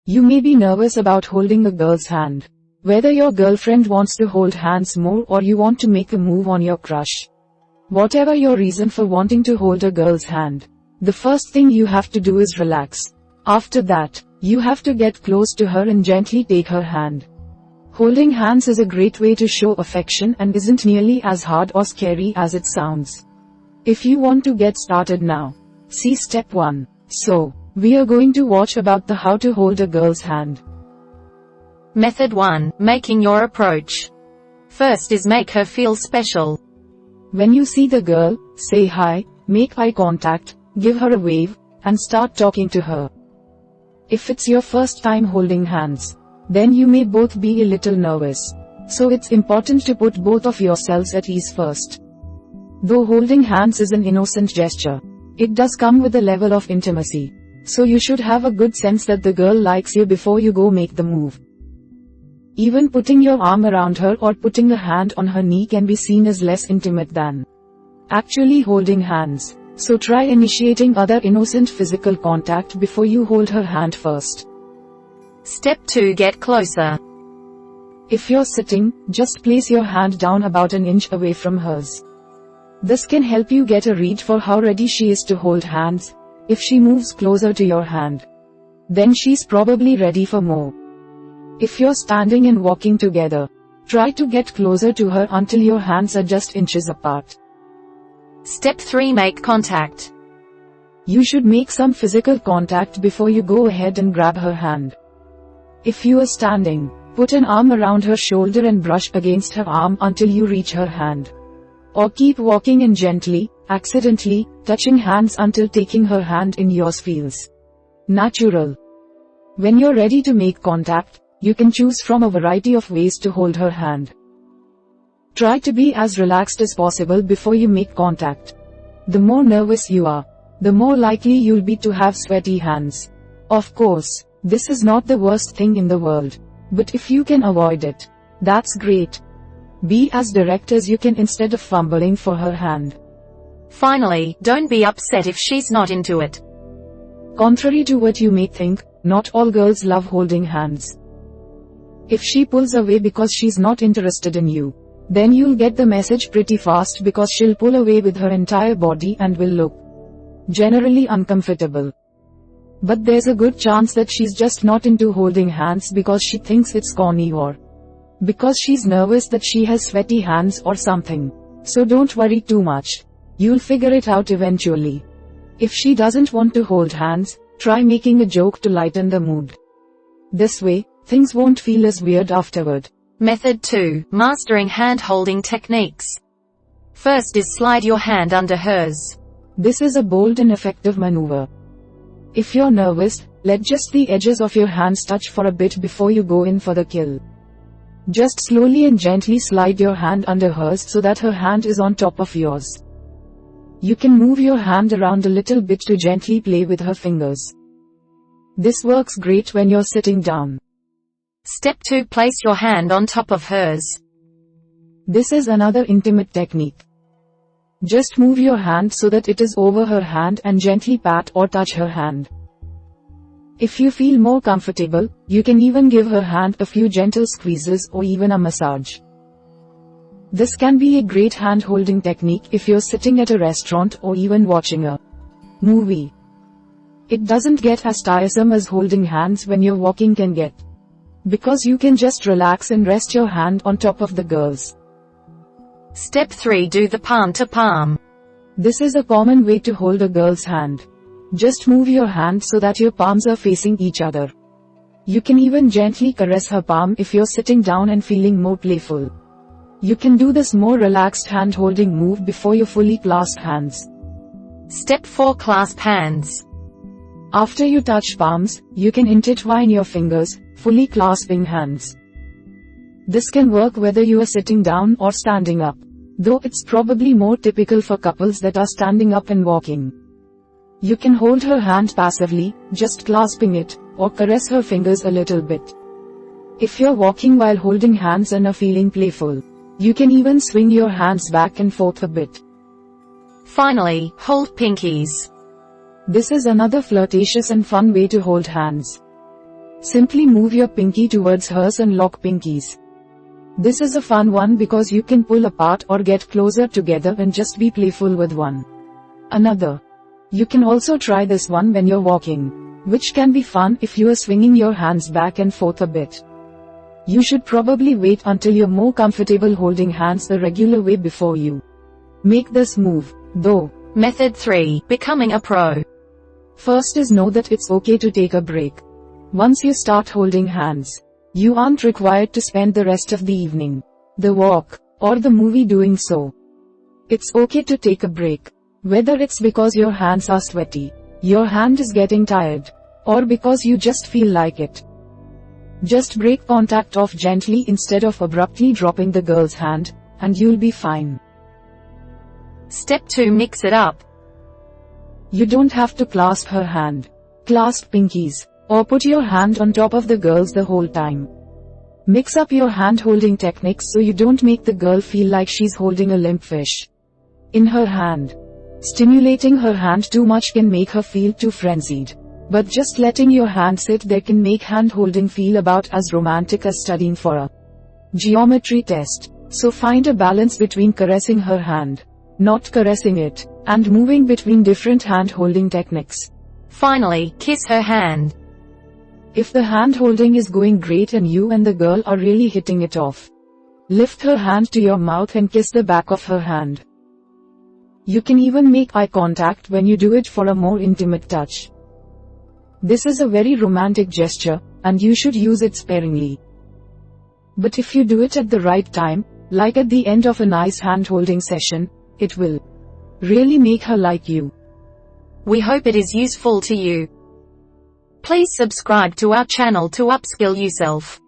You may be nervous about holding a girl's hand. Whether your girlfriend wants to hold hands more or you want to make a move on your crush. Whatever your reason for wanting to hold a girl's hand, the first thing you have to do is relax. After that, you have to get close to her and gently take her hand. Holding hands is a great way to show affection and isn't nearly as hard or scary as it sounds. If you want to get started now, see step 1. So, we are going to watch about the how to hold a girl's hand. Method 1. Making your approach. First is make her feel special. When you see the girl, say hi, make eye contact, give her a wave, and start talking to her. If it's your first time holding hands, then you may both be a little nervous. So it's important to put both of yourselves at ease first. Though holding hands is an innocent gesture, it does come with a level of intimacy. So you should have a good sense that the girl likes you before you go make the move. Even putting your arm around her or putting a hand on her knee can be seen as less intimate than actually holding hands. So try initiating other innocent physical contact before you hold her hand first. Step 2. Get closer. If you're sitting, just place your hand down about an inch away from hers. This can help you get a read for how ready she is to hold hands. If she moves closer to your hand, then she's probably ready for more. If you're standing and walking together, try to get closer to her until your hands are just inches apart. Step 3. Make contact. You should make some physical contact before you go ahead and grab her hand. If you are standing, put an arm around her shoulder and brush against her arm until you reach her hand. Or keep walking and gently, accidentally, touching hands until taking her hand in yours feels natural. When you're ready to make contact, you can choose from a variety of ways to hold her hand. Try to be as relaxed as possible before you make contact. The more nervous you are, the more likely you'll be to have sweaty hands. Of course, this is not the worst thing in the world. But if you can avoid it, that's great. Be as direct as you can instead of fumbling for her hand. Finally, don't be upset if she's not into it. Contrary to what you may think, not all girls love holding hands. If she pulls away because she's not interested in you, then you'll get the message pretty fast because she'll pull away with her entire body and will look generally uncomfortable. But there's a good chance that she's just not into holding hands because she thinks it's corny or because she's nervous that she has sweaty hands or something. So don't worry too much. You'll figure it out eventually. If she doesn't want to hold hands, try making a joke to lighten the mood. This way, things won't feel as weird afterward. Method 2. Mastering hand-holding techniques. First is slide your hand under hers. This is a bold and effective maneuver. If you're nervous, let just the edges of your hands touch for a bit before you go in for the kill. Just slowly and gently slide your hand under hers so that her hand is on top of yours. You can move your hand around a little bit to gently play with her fingers. This works great when you're sitting down. Step 2. Place your hand on top of hers. This is another intimate technique. Just move your hand so that it is over her hand and gently pat or touch her hand. If you feel more comfortable, you can even give her hand a few gentle squeezes or even a massage. This can be a great hand-holding technique if you're sitting at a restaurant or even watching a movie. It doesn't get as tiresome as holding hands when you're walking can get, because you can just relax and rest your hand on top of the girl's. Step 3. Do the palm to palm. This is a common way to hold a girl's hand. Just move your hand so that your palms are facing each other. You can even gently caress her palm if you're sitting down and feeling more playful. You can do this more relaxed hand-holding move before you fully clasp hands. Step 4. Clasp hands. After you touch palms, you can intertwine your fingers, fully clasping hands. This can work whether you are sitting down or standing up, though it's probably more typical for couples that are standing up and walking. You can hold her hand passively, just clasping it, or caress her fingers a little bit. If you're walking while holding hands and are feeling playful, you can even swing your hands back and forth a bit. Finally, hold pinkies. This is another flirtatious and fun way to hold hands. Simply move your pinky towards hers and lock pinkies. This is a fun one because you can pull apart or get closer together and just be playful with one another. You can also try this one when you're walking, which can be fun if you are swinging your hands back and forth a bit. You should probably wait until you're more comfortable holding hands the regular way before you make this move, though. Method 3. Becoming a pro. First is know that it's okay to take a break. Once you start holding hands, you aren't required to spend the rest of the evening, the walk, or the movie doing so. It's okay to take a break. Whether it's because your hands are sweaty, your hand is getting tired, or because you just feel like it. Just break contact off gently instead of abruptly dropping the girl's hand, and you'll be fine. Step 2. Mix it up. You don't have to clasp her hand, clasp pinkies, or put your hand on top of the girl's the whole time. Mix up your hand-holding techniques so you don't make the girl feel like she's holding a limp fish in her hand. Stimulating her hand too much can make her feel too frenzied. But just letting your hand sit there can make hand-holding feel about as romantic as studying for a geometry test. So find a balance between caressing her hand, not caressing it, and moving between different hand-holding techniques. Finally, kiss her hand. If the hand-holding is going great and you and the girl are really hitting it off, lift her hand to your mouth and kiss the back of her hand. You can even make eye contact when you do it for a more intimate touch. This is a very romantic gesture, and you should use it sparingly. But if you do it at the right time, like at the end of a nice hand-holding session, it will really make her like you. We hope it is useful to you. Please subscribe to our channel to upskill yourself.